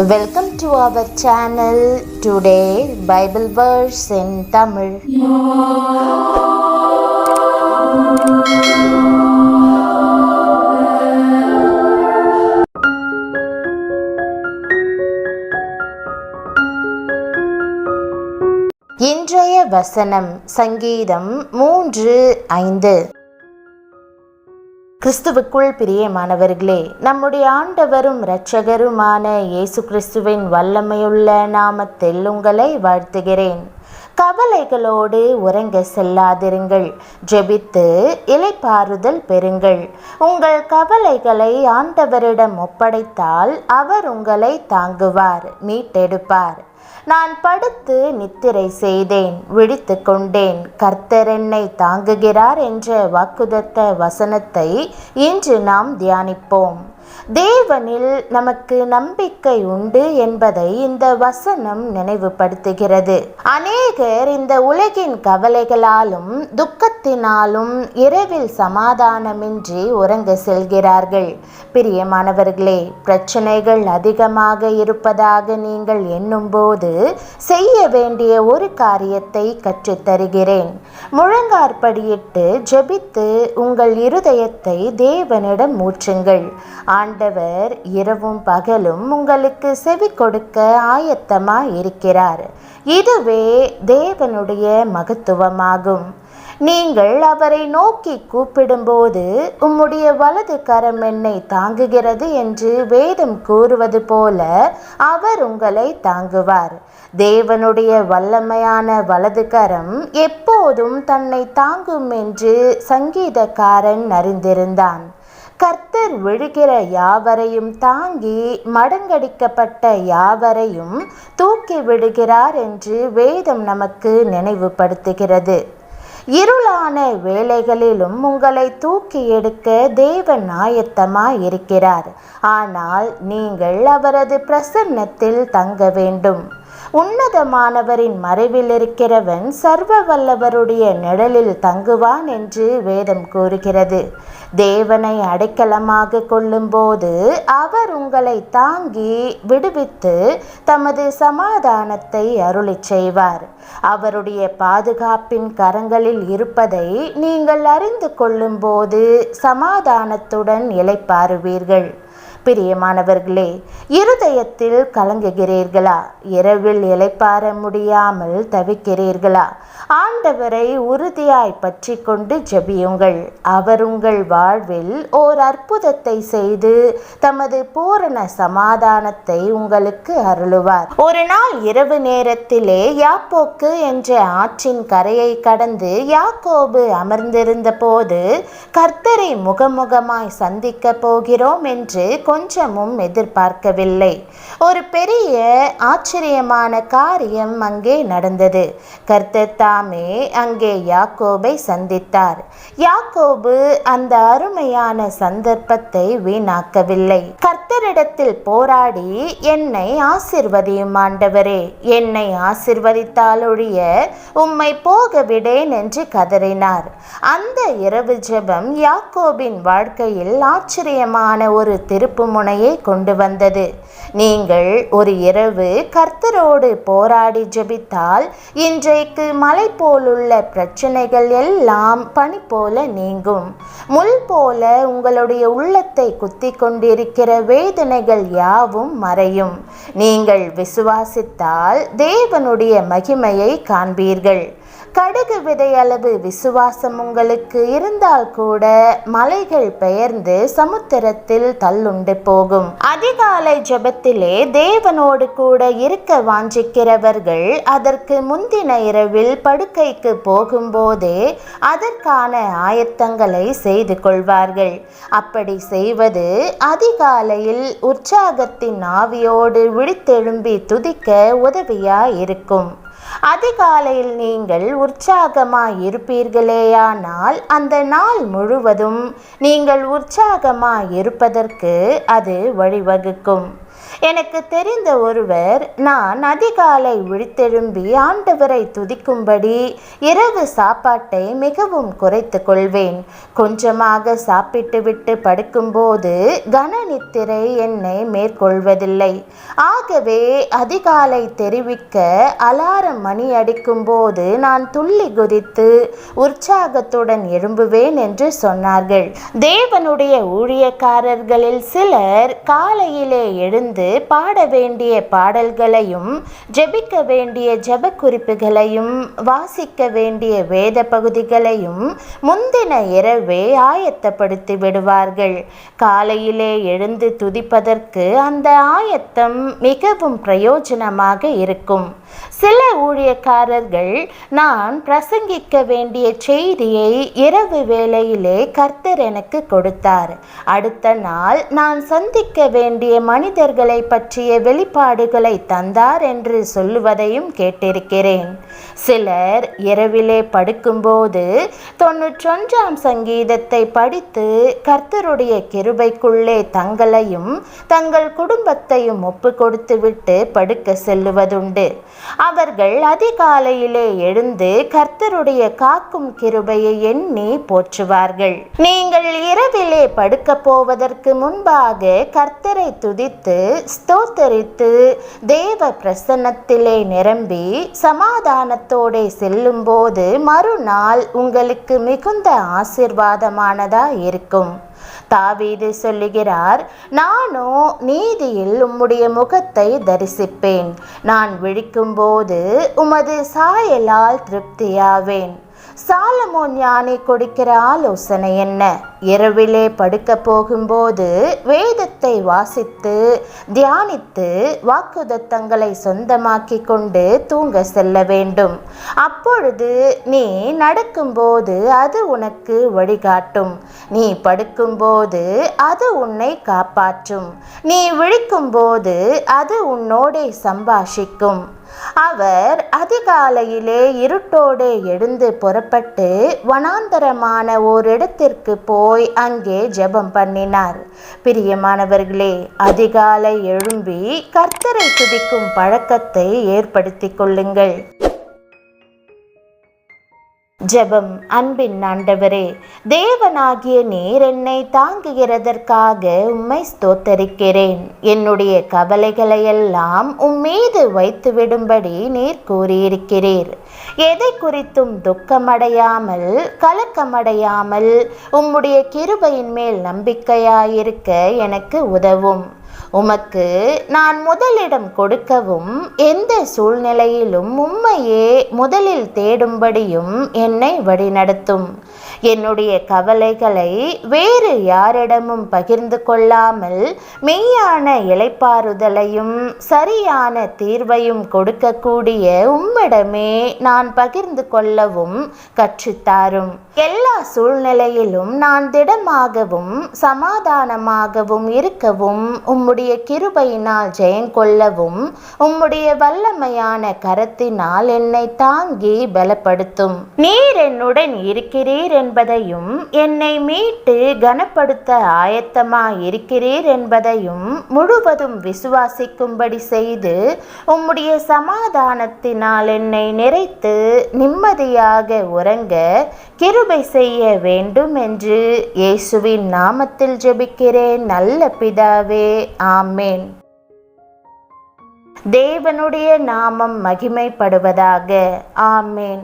Welcome to our channel. Today Bible verse in Tamil. இன்றைய வசனம் சங்கீதம் 3:5. கிறிஸ்துவுக்குள் பிரியமானவர்களே, நம்முடைய ஆண்டவரும் இரட்சகருமான இயேசு கிறிஸ்துவின் வல்லமையுள்ள நாமத்தில் உங்களை வாழ்த்துகிறேன். கவலைகளோடு உறங்க செல்லாதிருங்கள், ஜெபித்து இளைப்பாறுதல் பெறுங்கள். உங்கள் கவலைகளை ஆண்டவரிடம் ஒப்படைத்தால் அவர் உங்களை தாங்குவார், மீட்டெடுப்பார். நான் படுத்து நித்திரை செய்தேன், விழித்து கொண்டேன், கர்த்தர் என்னை தாங்குகிறார் என்ற வாக்குதத்த வசனத்தை இன்று நாம் தியானிப்போம். தேவனில் நமக்கு நம்பிக்கை உண்டு என்பதை இந்த வசனம் நினைவுபடுத்துகிறது. அநேகர் இந்த உலகின் கவலைகளாலும் துக்கத்தினாலும் இரவில் சமாதானமின்றி உறங்க செல்கிறார்கள். பிரியமானவர்களே, பிரச்சனைகள் அதிகமாக இருப்பதாக நீங்கள் எண்ணும்போது செய்ய வேண்டிய ஒரு காரியத்தை கற்றுத்தருகிறேன். முழங்காற்படியிட்டு ஜெபித்து உங்கள் இருதயத்தை தேவனிடம் ஊற்றுங்கள். ஆண்டவர் இரவும் பகலும் உங்களுக்கு செவி கொடுக்க ஆயத்தமாய் இருக்கிறார். இதுவே தேவனுடைய மகத்துவமாகும். நீங்கள் அவரை நோக்கி கூப்பிடும்போது உம்முடைய வலது கரம் என்னை தாங்குகிறது என்று வேதம் கூறுவது போல அவர் உங்களை தாங்குவார். தேவனுடைய வல்லமையான வலது கரம் எப்போதும் தன்னை தாங்கும் என்று சங்கீதக்காரன் அறிந்திருந்தான். கர்த்தர் விழுகிற யாவரையும் தாங்கி மடங்கடிக்கப்பட்ட யாவரையும் தூக்கி விடுகிறார் என்று வேதம் நமக்கு நினைவுபடுத்துகிறது. இருளான வேளைகளிலும் உங்களை தூக்கி எடுக்க தேவன் ஆயத்தமாய் இருக்கிறார். ஆனால் நீங்கள் அவரது பிரசன்னத்தில் தங்க வேண்டும். உன்னதமானவரின் மறைவில் இருக்கிறவன் சர்வ வல்லவருடைய நிழலில் தங்குவான் என்று வேதம் கூறுகிறது. தேவனை அடைக்கலமாக கொள்ளும்போது அவர் உங்களை தாங்கி விடுவித்து தமது சமாதானத்தை அருளிச் செய்வார். அவருடைய பாதுகாப்பின் கரங்களில் இருப்பதை நீங்கள் அறிந்து கொள்ளும்போது சமாதானத்துடன் இளைப்பாறுவீர்கள். பிரியமானவர்களே, இருதயத்தில் கலங்குகிறீர்களா? இரவில் இளைப்பாற முடியாமல் தவிக்கிறீர்களா? ஆண்டவரை உறுதியாய் பற்றி கொண்டு ஜெபியுங்கள். அவர் உங்கள் வாழ்வில் ஓர் அற்புதத்தை செய்து தமது பூரண சமாதானத்தை உங்களுக்கு அருளுவார். ஒரு நாள் இரவு நேரத்திலே யாப்போக்கு என்ற ஆற்றின் கரையை கடந்து யாக்கோபு அமர்ந்திருந்த போது கர்த்தரை முகமுகமாய் சந்திக்க போகிறோம் என்று கொஞ்சமும் எதிர்பார்க்கவில்லை. ஒரு பெரிய ஆச்சரியமான காரியம் அங்கே நடந்தது. கர்த்தர் தாமே அங்கே யாக்கோபை சந்தித்தார். யாக்கோபு அந்த அருமையான சந்தர்ப்பத்தை வீணாக்கவில்லை. கர்த்தரிடத்தில் போராடி, என்னை ஆசிர்வதியும் ஆண்டவரே, என்னை ஆசிர்வதித்தாலொழிய உம்மை போக விடேன் என்று கதறினார். அந்த இரவு ஜெபம் யாக்கோபின் வாழ்க்கையில் ஆச்சரியமான ஒரு திருப்புமுனையை கொண்டு வந்தது. நீங்கள் ஒரு இரவு கர்த்தரோடு போராடி ஜெபித்தால் இன்றைக்கு மலை போலுள்ள பிரச்சனைகள் எல்லாம் பனி போல நீங்கும். முள் போல உங்களுடைய உள்ளத்தை குத்தி கொண்டிருக்கிற வேதனைகள் யாவும் மறையும். நீங்கள் விசுவாசித்தால் தேவனுடைய மகிமையை காண்பீர்கள். கடுகு விதையளவு விசுவாசம் உங்களுக்கு இருந்தால் கூட மலைகள் பெயர்ந்து சமுத்திரத்தில் தள்ளுண்டு போகும். அதிகாலை ஜெபத்திலே தேவனோடு கூட இருக்க வாஞ்சிக்கிறவர்கள் அதற்கு முந்தின இரவில் படுக்கைக்கு போகும்போதே அதற்கான ஆயத்தங்களை செய்து கொள்வார்கள். அப்படி செய்வது அதிகாலையில் உற்சாகத்தின் ஆவியோடு விழித்தெழும்பி துதிக்க உதவியாய் இருக்கும். அதிகாலையில் நீங்கள் உற்சாகமாய் இருப்பீர்களேயானால் அந்த நாள் முழுவதும் நீங்கள் உற்சாகமாய் இருப்பதற்கு அது வழிவகுக்கும். எனக்கு தெரிந்த ஒருவர், நான் அதிகாலை விழித்தெழும்பி ஆண்டவரை துதிக்கும்படி இரவு சாப்பாட்டை மிகவும் குறைத்து கொள்வேன். கொஞ்சமாக சாப்பிட்டுவிட்டு படுக்கும்போது கனநித்திரை என்னை மேற்கொள்வதில்லை. ஆகவே அதிகாலை தெரிவிக்க அலாரம் மணி அடிக்கும்போது நான் துள்ளி குதித்து உற்சாகத்துடன் எழும்புவேன் என்று சொன்னார்கள். தேவனுடைய ஊழியக்காரர்களில் சிலர் காலையிலே எழுந்து பாட வேண்டிய பாடல்களையும் ஜெபிக்க வேண்டிய ஜெப குறிப்புகளையும் வாசிக்க வேண்டிய வேத பகுதிகளையும் முந்தின இரவே ஆயத்தப்படுத்தி விடுவார்கள். காலையிலே எழுந்து துதிப்பதற்கு அந்த ஆயத்தம் மிகவும் பிரயோஜனமாக இருக்கும். சில ஊழியக்காரர்கள், நான் பிரசங்கிக்க வேண்டிய செய்தியை இரவு வேளையிலே கர்த்தர் எனக்கு கொடுத்தார், அடுத்த நாள் நான் சந்திக்க வேண்டிய மனிதர்களை பற்றிய வெளிப்பாடுகளை தந்தார் என்று சொல்லுவதையும் கேட்டிருக்கிறேன். சிலர் இரவிலே படுக்கும்போது 91ஆம் சங்கீதத்தை படித்து கர்த்தருடைய கிருபைக்குள்ளே தங்களையும் தங்கள் குடும்பத்தையும் ஒப்பு கொடுத்துவிட்டு படுக்க செல்லுவதுண்டு. அவர்கள் அதிகாலையிலே எழுந்து கர்த்தருடைய காக்கும் கிருபையை எண்ணி போற்றுவார்கள். நீங்கள் இரவிலே படுக்க போவதற்கு முன்பாக கர்த்தரை துதித்து ஸ்தோத்தரித்து தேவ பிரசன்னத்திலே நிரம்பி சமாதானத்தோടെ செல்லும்போது மறுநாள் உங்களுக்கு மிகுந்த ஆசீர்வாதமானதா இருக்கும். தாவீது சொல்லுகிறார், நானோ நீதியில் உம்முடைய முகத்தை தரிசிப்பேன், நான் விழிக்கும்போது உமது சாயலால் திருப்தியாவேன். சாலமோன் ஞானி கொடுக்கிற ஆலோசனை என்ன? இரவிலே படுக்க போகும்போது வேதத்தை வாசித்து தியானித்து வாக்குதத்தங்களை சொந்தமாக்கி கொண்டு தூங்க செல்ல வேண்டும். அப்பொழுது நீ நடக்கும்போது அது உனக்கு வழிகாட்டும், நீ படுக்கும்போது அது உன்னை காப்பாற்றும், நீ விழிக்கும்போது அது உன்னோடே சம்பாஷிக்கும். அவர் அதிகாலையிலே இருட்டோடு எழுந்து புறப்பட்டு வனாந்தரமான ஓரிடத்திற்கு போய் அங்கே ஜெபம் பண்ணினார். பிரியமானவர்களே, அதிகாலை எழும்பி கர்த்தரை துதிக்கும் பழக்கத்தை ஏற்படுத்திக் கொள்ளுங்கள். ஜெபம். அன்பின் ஆண்டவரே, தேவனாகிய நீர் என்னை தாங்குகிறதற்காக உம்மை ஸ்தோத்தரிக்கிறேன். என்னுடைய கவலைகளையெல்லாம் உம்மீது வைத்துவிடும்படி நீர் கூறியிருக்கிறீர். எதை குறித்தும் துக்கமடையாமல் கலக்கமடையாமல் உம்முடைய கிருபையின் மேல் நம்பிக்கையாயிருக்க எனக்கு உதவும். உமக்கு நான் முதலிடம் கொடுக்கவும் எந்த சூழ்நிலையிலும் உம்மையே முதலில் தேடும்படியும் என்னை வழிநடத்தும். என்னுடைய கவலைகளை வேறு யாரிடமும் பகிர்ந்து கொள்ளாமல் மெய்யான இளைப்பாறுதலையும் சரியான தீர்வையும் கொடுக்கக்கூடிய உம்மிடமே நான் பகிர்ந்து கொள்ளவும் கற்றுத்தாரும். எல்லா சூழ்நிலையிலும் நான் திடமாகவும் சமாதானமாகவும் இருக்கவும் உம்முடைய கிருபையினால் ஜெயங்கொள்ளவும் உம்முடைய வல்லமையான கரத்தினால் என்னை தாங்கி பலப்படுத்தும். நீர் என்னுடன் இருக்கிறீர் என்பதையும் என்னை மீட்டு கனப்படுத்த ஆயத்தமாய் இருக்கிறீர் என்பதையும் முழுவதும் விசுவாசிக்கும்படி செய்து உம்முடைய சமாதானத்தினால் என்னை நிறைத்து நிம்மதியாக உறங்க கிருபை செய்ய வேண்டும் என்று இயேசுவின் நாமத்தில் ஜெபிக்கிறேன் நல்ல பிதாவே, ஆமேன். தேவனுடைய நாமம் மகிமைப்படுவதாக. ஆமேன்.